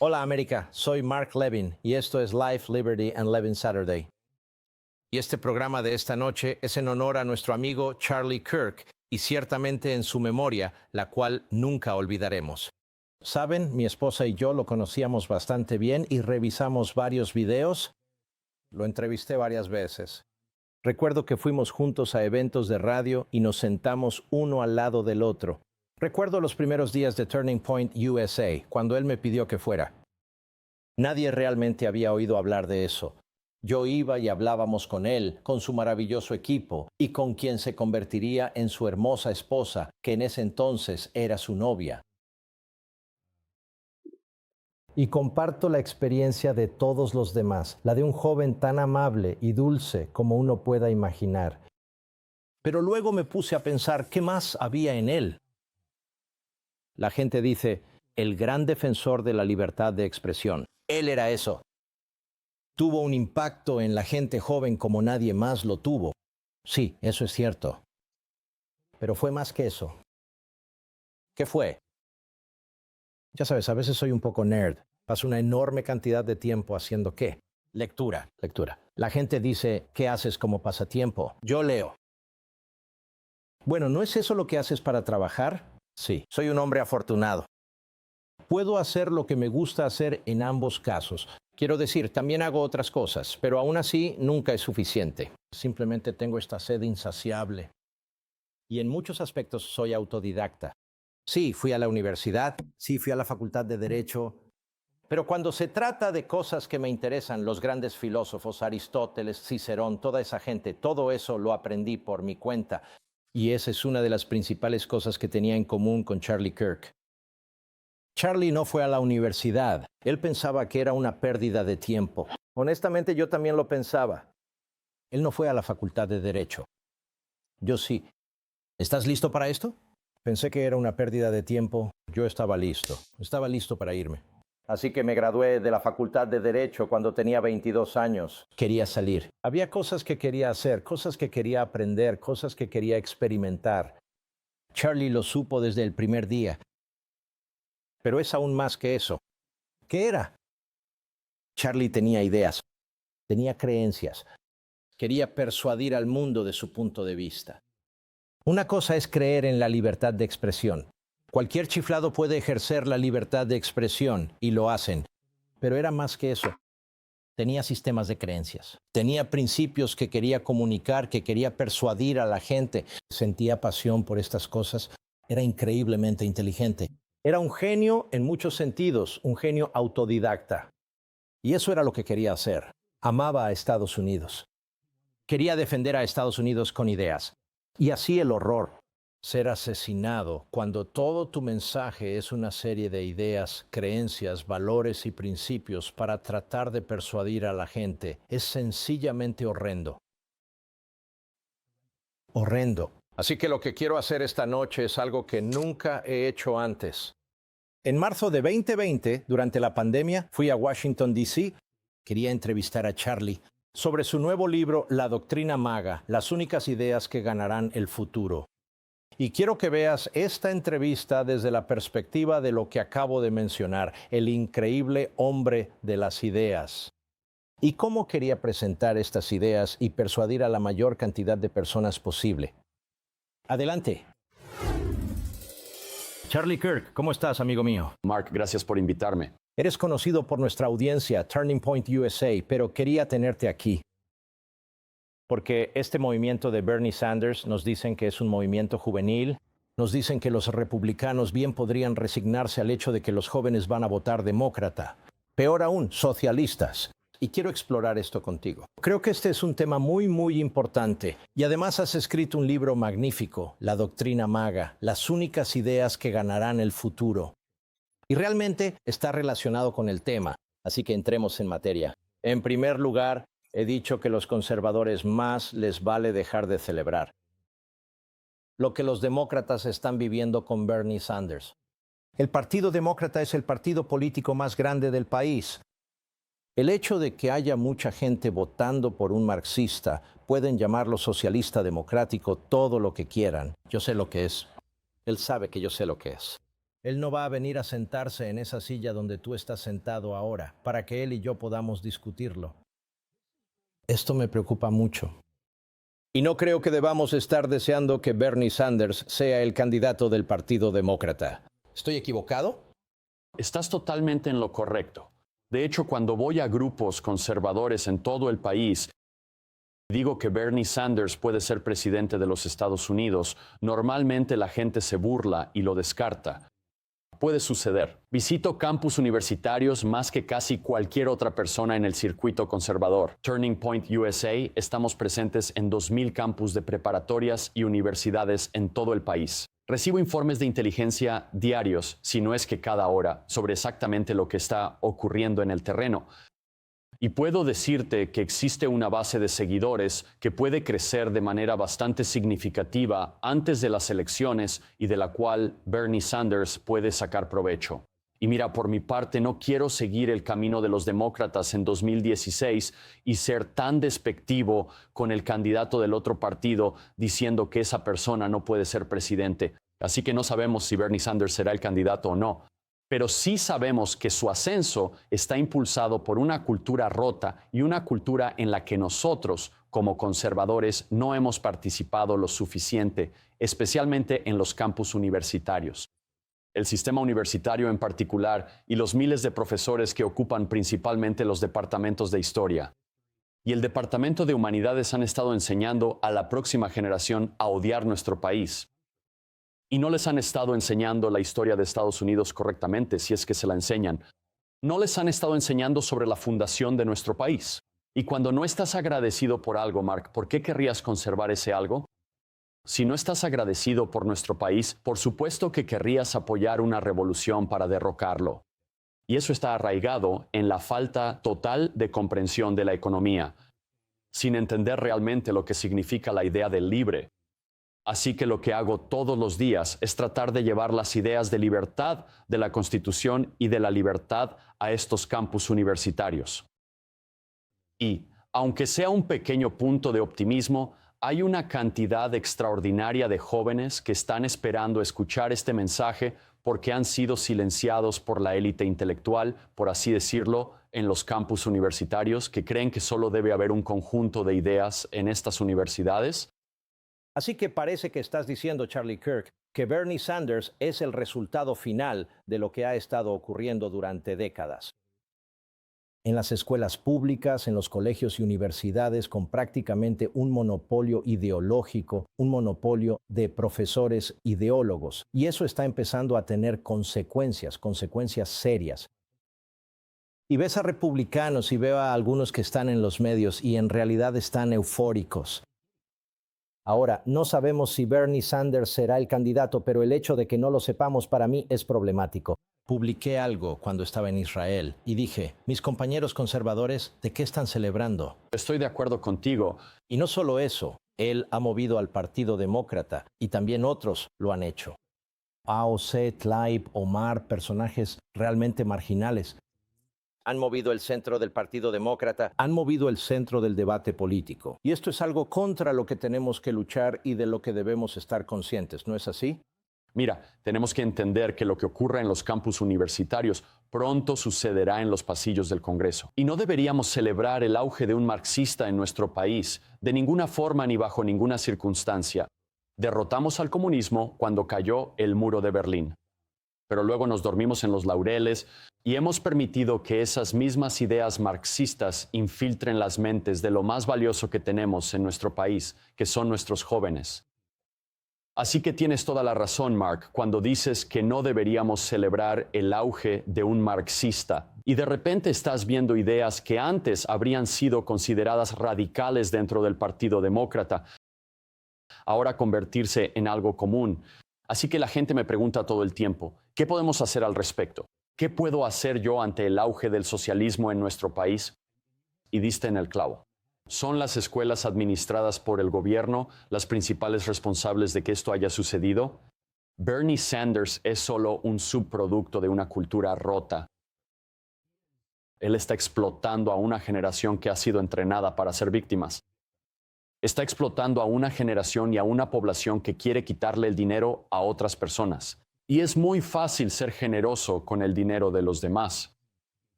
Hola América, soy Mark Levin y esto es Life, Liberty and Levin Saturday. Y este programa de esta noche es en honor a nuestro amigo Charlie Kirk y ciertamente en su memoria, la cual nunca olvidaremos. Saben, mi esposa y yo lo conocíamos bastante bien y revisamos varios videos. Lo entrevisté varias veces. Recuerdo que fuimos juntos a eventos de radio y nos sentamos uno al lado del otro. Recuerdo los primeros días de Turning Point USA, cuando él me pidió que fuera. Nadie realmente había oído hablar de eso. Yo iba y hablábamos con él, con su maravilloso equipo y con quien se convertiría en su hermosa esposa, que en ese entonces era su novia. Y comparto la experiencia de todos los demás, la de un joven tan amable y dulce como uno pueda imaginar. Pero luego me puse a pensar qué más había en él. La gente dice, el gran defensor de la libertad de expresión. Él era eso. Tuvo un impacto en la gente joven como nadie más lo tuvo. Sí, eso es cierto. Pero fue más que eso. ¿Qué fue? Ya sabes, a veces soy un poco nerd. Paso una enorme cantidad de tiempo haciendo ¿qué? Lectura. La gente dice, ¿qué haces como pasatiempo? Yo leo. Bueno, ¿no es eso lo que haces para trabajar? Sí, soy un hombre afortunado. Puedo hacer lo que me gusta hacer en ambos casos. Quiero decir, también hago otras cosas, pero aún así nunca es suficiente. Simplemente tengo esta sed insaciable. Y en muchos aspectos soy autodidacta. Sí, fui a la universidad, sí, fui a la facultad de Derecho, pero cuando se trata de cosas que me interesan, los grandes filósofos, Aristóteles, Cicerón, toda esa gente, todo eso lo aprendí por mi cuenta. Y esa es una de las principales cosas que tenía en común con Charlie Kirk. Charlie no fue a la universidad. Él pensaba que era una pérdida de tiempo. Honestamente, yo también lo pensaba. Él no fue a la facultad de Derecho. Yo sí. ¿Estás listo para esto? Pensé que era una pérdida de tiempo. Yo estaba listo. Estaba listo para irme. Así que me gradué de la facultad de Derecho cuando tenía 22 años. Quería salir. Había cosas que quería hacer, cosas que quería aprender, cosas que quería experimentar. Charlie lo supo desde el primer día. Pero es aún más que eso. ¿Qué era? Charlie tenía ideas, tenía creencias, quería persuadir al mundo de su punto de vista. Una cosa es creer en la libertad de expresión. Cualquier chiflado puede ejercer la libertad de expresión y lo hacen. Pero era más que eso. Tenía sistemas de creencias, tenía principios que quería comunicar, que quería persuadir a la gente. Sentía pasión por estas cosas. Era increíblemente inteligente. Era un genio en muchos sentidos, un genio autodidacta. Y eso era lo que quería hacer. Amaba a Estados Unidos. Quería defender a Estados Unidos con ideas. Y así el horror. Ser asesinado cuando todo tu mensaje es una serie de ideas, creencias, valores y principios para tratar de persuadir a la gente es sencillamente horrendo. Horrendo. Así que lo que quiero hacer esta noche es algo que nunca he hecho antes. En marzo de 2020, durante la pandemia, fui a Washington, D.C. Quería entrevistar a Charlie sobre su nuevo libro La Doctrina Maga, las únicas ideas que ganarán el futuro. Y quiero que veas esta entrevista desde la perspectiva de lo que acabo de mencionar, el increíble hombre de las ideas. Y cómo quería presentar estas ideas y persuadir a la mayor cantidad de personas posible. Adelante. Charlie Kirk, ¿cómo estás, amigo mío? Mark, gracias por invitarme. Eres conocido por nuestra audiencia, Turning Point USA, pero quería tenerte aquí. Porque este movimiento de Bernie Sanders nos dicen que es un movimiento juvenil, nos dicen que los republicanos bien podrían resignarse al hecho de que los jóvenes van a votar demócrata. Peor aún, socialistas. Y quiero explorar esto contigo. Creo que este es un tema muy importante. Y además has escrito un libro magnífico, La Doctrina Maga, las únicas ideas que ganarán el futuro. Y realmente está relacionado con el tema. Así que entremos en materia. En primer lugar, he dicho que los conservadores más les vale dejar de celebrar lo que los demócratas están viviendo con Bernie Sanders. El Partido Demócrata es el partido político más grande del país. El hecho de que haya mucha gente votando por un marxista, pueden llamarlo socialista democrático, todo lo que quieran. Yo sé lo que es. Él sabe que yo sé lo que es. Él no va a venir a sentarse en esa silla donde tú estás sentado ahora, para que él y yo podamos discutirlo. Esto me preocupa mucho. Y no creo que debamos estar deseando que Bernie Sanders sea el candidato del Partido Demócrata. ¿Estoy equivocado? Estás totalmente en lo correcto. De hecho, cuando voy a grupos conservadores en todo el país, digo que Bernie Sanders puede ser presidente de los Estados Unidos, normalmente la gente se burla y lo descarta. Puede suceder. Visito campus universitarios más que casi cualquier otra persona en el circuito conservador. Turning Point USA, estamos presentes en 2,000 campus de preparatorias y universidades en todo el país. Recibo informes de inteligencia diarios, si no es que cada hora, sobre exactamente lo que está ocurriendo en el terreno. Y puedo decirte que existe una base de seguidores que puede crecer de manera bastante significativa antes de las elecciones y de la cual Bernie Sanders puede sacar provecho. Y mira, por mi parte, no quiero seguir el camino de los demócratas en 2016 y ser tan despectivo con el candidato del otro partido diciendo que esa persona no puede ser presidente. Así que no sabemos si Bernie Sanders será el candidato o no. Pero sí sabemos que su ascenso está impulsado por una cultura rota y una cultura en la que nosotros, como conservadores, no hemos participado lo suficiente, especialmente en los campus universitarios. El sistema universitario en particular y los miles de profesores que ocupan principalmente los departamentos de historia. Y el departamento de humanidades han estado enseñando a la próxima generación a odiar nuestro país. Y no les han estado enseñando la historia de Estados Unidos correctamente, si es que se la enseñan. No les han estado enseñando sobre la fundación de nuestro país. Y cuando no estás agradecido por algo, Mark, ¿por qué querrías conservar ese algo? Si no estás agradecido por nuestro país, por supuesto que querrías apoyar una revolución para derrocarlo. Y eso está arraigado en la falta total de comprensión de la economía, sin entender realmente lo que significa la idea del libre. Así que lo que hago todos los días es tratar de llevar las ideas de libertad de la Constitución y de la libertad a estos campus universitarios. Y, aunque sea un pequeño punto de optimismo, hay una cantidad extraordinaria de jóvenes que están esperando escuchar este mensaje porque han sido silenciados por la élite intelectual, por así decirlo, en los campus universitarios, que creen que solo debe haber un conjunto de ideas en estas universidades. Así que parece que estás diciendo, Charlie Kirk, que Bernie Sanders es el resultado final de lo que ha estado ocurriendo durante décadas. En las escuelas públicas, en los colegios y universidades, con prácticamente un monopolio ideológico, un monopolio de profesores ideólogos. Y eso está empezando a tener consecuencias serias. Y ves a republicanos y veo a algunos que están en los medios y en realidad están eufóricos. Ahora, no sabemos si Bernie Sanders será el candidato, pero el hecho de que no lo sepamos para mí es problemático. Publiqué algo cuando estaba en Israel y dije, mis compañeros conservadores, ¿de qué están celebrando? Estoy de acuerdo contigo. Y no solo eso, él ha movido al Partido Demócrata y también otros lo han hecho. AOC, Tlaib, Omar, personajes realmente marginales. Han movido el centro del Partido Demócrata, han movido el centro del debate político. Y esto es algo contra lo que tenemos que luchar y de lo que debemos estar conscientes, ¿no es así? Mira, tenemos que entender que lo que ocurre en los campus universitarios pronto sucederá en los pasillos del Congreso. Y no deberíamos celebrar el auge de un marxista en nuestro país, de ninguna forma ni bajo ninguna circunstancia. Derrotamos al comunismo cuando cayó el muro de Berlín. Pero luego nos dormimos en los laureles y hemos permitido que esas mismas ideas marxistas infiltren las mentes de lo más valioso que tenemos en nuestro país, que son nuestros jóvenes. Así que tienes toda la razón, Mark, cuando dices que no deberíamos celebrar el auge de un marxista. Y de repente estás viendo ideas que antes habrían sido consideradas radicales dentro del Partido Demócrata, ahora convertirse en algo común. Así que la gente me pregunta todo el tiempo, ¿qué podemos hacer al respecto? ¿Qué puedo hacer yo ante el auge del socialismo en nuestro país? Y diste en el clavo. ¿Son las escuelas administradas por el gobierno las principales responsables de que esto haya sucedido? Bernie Sanders es solo un subproducto de una cultura rota. Él está explotando a una generación que ha sido entrenada para ser víctimas. Está explotando a una generación y a una población que quiere quitarle el dinero a otras personas. Y es muy fácil ser generoso con el dinero de los demás.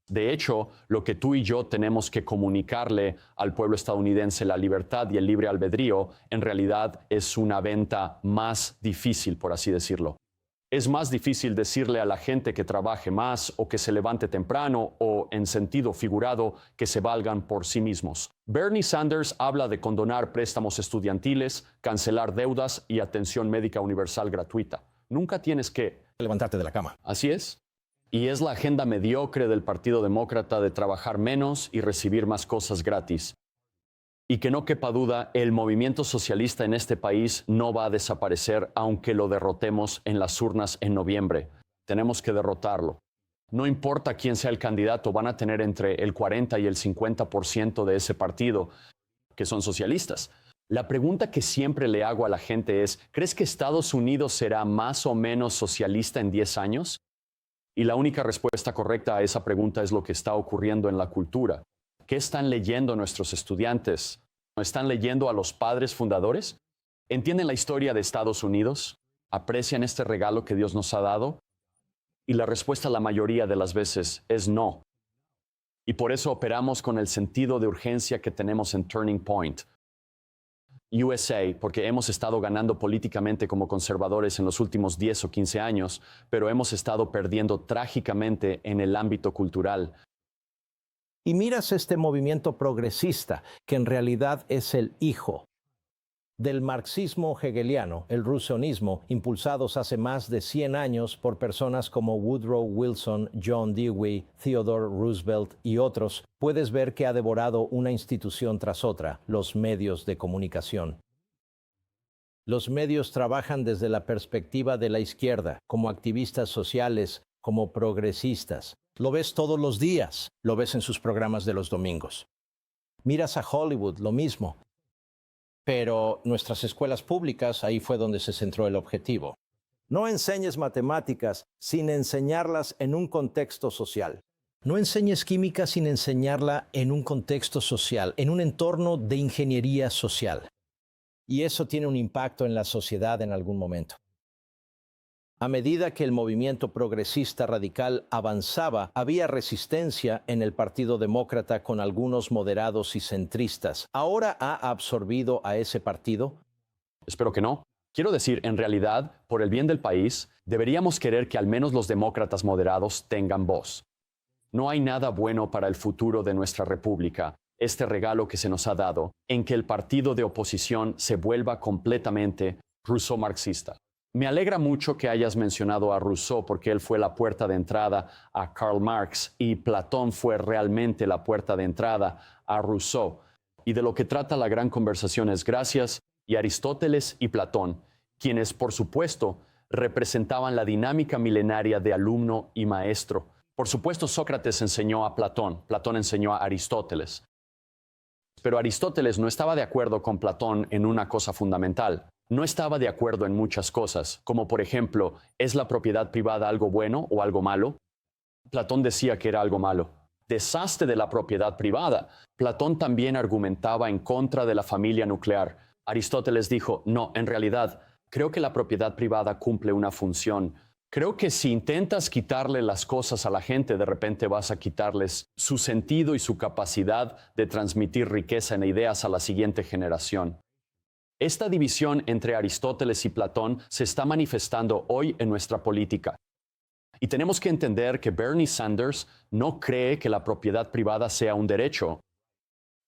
De hecho, lo que tú y yo tenemos que comunicarle al pueblo estadounidense, la libertad y el libre albedrío, en realidad es una venta más difícil, por así decirlo. Es más difícil decirle a la gente que trabaje más o que se levante temprano o, en sentido figurado, que se valgan por sí mismos. Bernie Sanders habla de condonar préstamos estudiantiles, cancelar deudas y atención médica universal gratuita. Nunca tienes que levantarte de la cama. Así es. Y es la agenda mediocre del Partido Demócrata de trabajar menos y recibir más cosas gratis. Y que no quepa duda, el movimiento socialista en este país no va a desaparecer aunque lo derrotemos en las urnas en noviembre. Tenemos que derrotarlo. No importa quién sea el candidato, van a tener entre el 40 y el 50% de ese partido que son socialistas. La pregunta que siempre le hago a la gente es, ¿crees que Estados Unidos será más o menos socialista en 10 años? Y la única respuesta correcta a esa pregunta es lo que está ocurriendo en la cultura. ¿Qué están leyendo nuestros estudiantes? ¿Están leyendo a los padres fundadores? ¿Entienden la historia de Estados Unidos? ¿Aprecian este regalo que Dios nos ha dado? Y la respuesta la mayoría de las veces es no. Y por eso operamos con el sentido de urgencia que tenemos en Turning Point USA, porque hemos estado ganando políticamente como conservadores en los últimos 10 o 15 años, pero hemos estado perdiendo trágicamente en el ámbito cultural. Y miras este movimiento progresista, que en realidad es el hijo del marxismo hegeliano, el rousseauismo, impulsados hace más de 100 años por personas como Woodrow Wilson, John Dewey, Theodore Roosevelt y otros, puedes ver que ha devorado una institución tras otra, los medios de comunicación. Los medios trabajan desde la perspectiva de la izquierda, como activistas sociales, como progresistas. Lo ves todos los días, lo ves en sus programas de los domingos. Miras a Hollywood, lo mismo. Pero nuestras escuelas públicas, ahí fue donde se centró el objetivo. No enseñes matemáticas sin enseñarlas en un contexto social. No enseñes química sin enseñarla en un contexto social, en un entorno de ingeniería social. Y eso tiene un impacto en la sociedad en algún momento. A medida que el movimiento progresista radical avanzaba, había resistencia en el Partido Demócrata con algunos moderados y centristas. ¿Ahora ha absorbido a ese partido? Espero que no. Quiero decir, en realidad, por el bien del país, deberíamos querer que al menos los demócratas moderados tengan voz. No hay nada bueno para el futuro de nuestra república, este regalo que se nos ha dado, en que el partido de oposición se vuelva completamente ruso-marxista. Me alegra mucho que hayas mencionado a Rousseau porque él fue la puerta de entrada a Karl Marx y Platón fue realmente la puerta de entrada a Rousseau. Y de lo que trata la gran conversación es gracias a Aristóteles y Platón, quienes, por supuesto, representaban la dinámica milenaria de alumno y maestro. Por supuesto, Sócrates enseñó a Platón, Platón enseñó a Aristóteles. Pero Aristóteles no estaba de acuerdo con Platón en una cosa fundamental. No estaba de acuerdo en muchas cosas, como por ejemplo, ¿es la propiedad privada algo bueno o algo malo? Platón decía que era algo malo. Deshazte de la propiedad privada. Platón también argumentaba en contra de la familia nuclear. Aristóteles dijo, no, en realidad, creo que la propiedad privada cumple una función. Creo que si intentas quitarle las cosas a la gente, de repente vas a quitarles su sentido y su capacidad de transmitir riqueza en ideas a la siguiente generación. Esta división entre Aristóteles y Platón se está manifestando hoy en nuestra política. Y tenemos que entender que Bernie Sanders no cree que la propiedad privada sea un derecho.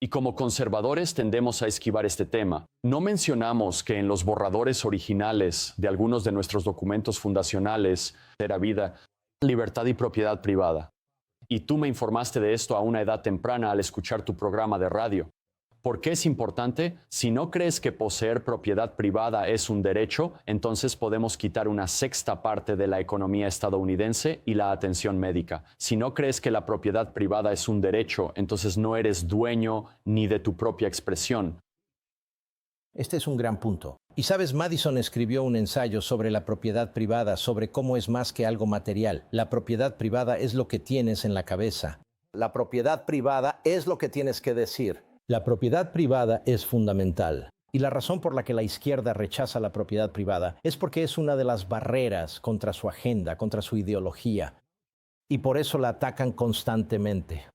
Y como conservadores tendemos a esquivar este tema. No mencionamos que en los borradores originales de algunos de nuestros documentos fundacionales era vida, libertad y propiedad privada. Y tú me informaste de esto a una edad temprana al escuchar tu programa de radio. ¿Por qué es importante? Si no crees que poseer propiedad privada es un derecho, entonces podemos quitar una sexta parte de la economía estadounidense y la atención médica. Si no crees que la propiedad privada es un derecho, entonces no eres dueño ni de tu propia expresión. Este es un gran punto. Y sabes, Madison escribió un ensayo sobre la propiedad privada, sobre cómo es más que algo material. La propiedad privada es lo que tienes en la cabeza. La propiedad privada es lo que tienes que decir. La propiedad privada es fundamental. Y la razón por la que la izquierda rechaza la propiedad privada es porque es una de las barreras contra su agenda, contra su ideología. Y por eso la atacan constantemente.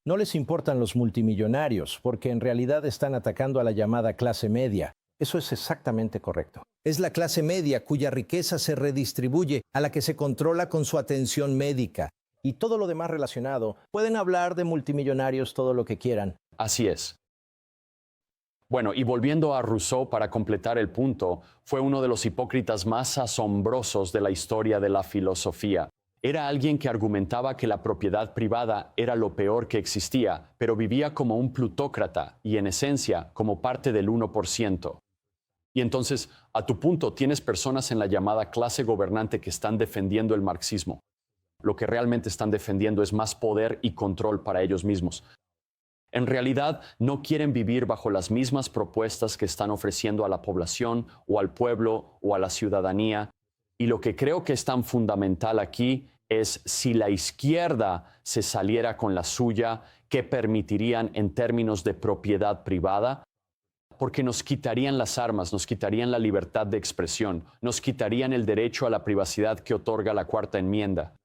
No les importan los multimillonarios, porque en realidad están atacando a la llamada clase media. Eso es exactamente correcto. Es la clase media cuya riqueza se redistribuye, a la que se controla con su atención médica. Y todo lo demás relacionado. Pueden hablar de multimillonarios todo lo que quieran. Así es. Bueno, y volviendo a Rousseau para completar el punto, fue uno de los hipócritas más asombrosos de la historia de la filosofía. Era alguien que argumentaba que la propiedad privada era lo peor que existía, pero vivía como un plutócrata y en esencia como parte del 1%. Y entonces, a tu punto, tienes personas en la llamada clase gobernante que están defendiendo el marxismo. Lo que realmente están defendiendo es más poder y control para ellos mismos. En realidad, no quieren vivir bajo las mismas propuestas que están ofreciendo a la población o al pueblo o a la ciudadanía. Y lo que creo que es tan fundamental aquí es si la izquierda se saliera con la suya, ¿qué permitirían en términos de propiedad privada? Porque nos quitarían las armas, nos quitarían la libertad de expresión, nos quitarían el derecho a la privacidad que otorga la Cuarta Enmienda.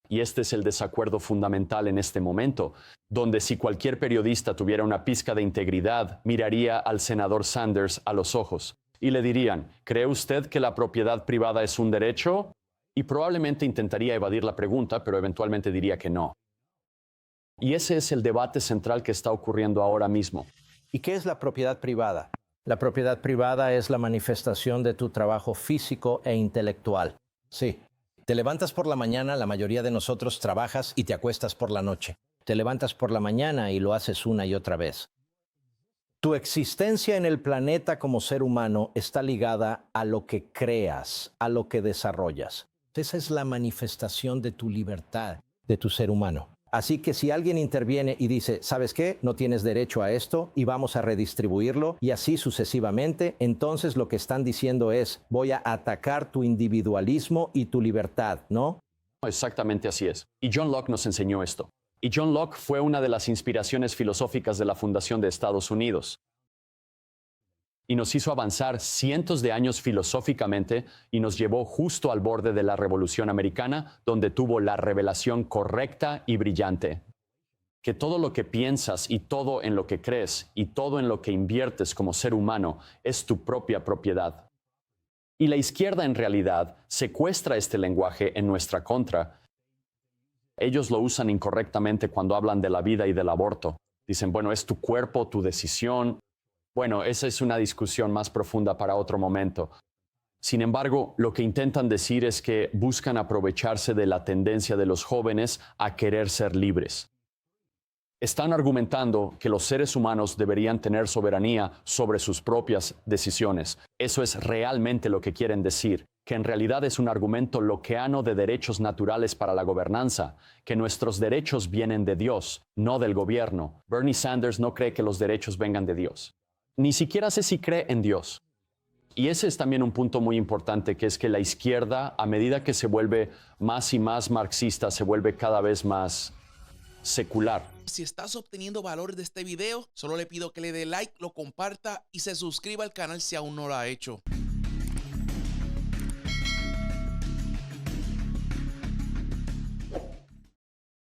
Y este es el desacuerdo fundamental en este momento, donde si cualquier periodista tuviera una pizca de integridad, miraría al senador Sanders a los ojos y le dirían, ¿cree usted que la propiedad privada es un derecho? Y probablemente intentaría evadir la pregunta, pero eventualmente diría que no. Y ese es el debate central que está ocurriendo ahora mismo. ¿Y qué es la propiedad privada? La propiedad privada es la manifestación de tu trabajo físico e intelectual. Sí. Te levantas por la mañana, la mayoría de nosotros trabajas y te acuestas por la noche. Te levantas por la mañana y lo haces una y otra vez. Tu existencia en el planeta como ser humano está ligada a lo que creas, a lo que desarrollas. Esa es la manifestación de tu libertad, de tu ser humano. Así que si alguien interviene y dice, ¿sabes qué? No tienes derecho a esto y vamos a redistribuirlo y así sucesivamente, entonces lo que están diciendo es, voy a atacar tu individualismo y tu libertad, ¿no? Exactamente así es. Y John Locke nos enseñó esto. Y John Locke fue una de las inspiraciones filosóficas de la fundación de Estados Unidos. Y nos hizo avanzar cientos de años filosóficamente y nos llevó justo al borde de la Revolución Americana, donde tuvo la revelación correcta y brillante. Que todo lo que piensas y todo en lo que crees y todo en lo que inviertes como ser humano es tu propia propiedad. Y la izquierda en realidad secuestra este lenguaje en nuestra contra. Ellos lo usan incorrectamente cuando hablan de la vida y del aborto. Dicen, bueno, es tu cuerpo, tu decisión. Bueno, esa es una discusión más profunda para otro momento. Sin embargo, lo que intentan decir es que buscan aprovecharse de la tendencia de los jóvenes a querer ser libres. Están argumentando que los seres humanos deberían tener soberanía sobre sus propias decisiones. Eso es realmente lo que quieren decir, que en realidad es un argumento lockeano de derechos naturales para la gobernanza, que nuestros derechos vienen de Dios, no del gobierno. Bernie Sanders no cree que los derechos vengan de Dios. Ni siquiera sé si cree en Dios. Y ese es también un punto muy importante, que es que la izquierda, a medida que se vuelve más y más marxista, se vuelve cada vez más secular. Si estás obteniendo valor de este video, solo le pido que le dé like, lo comparta y se suscriba al canal si aún no lo ha hecho.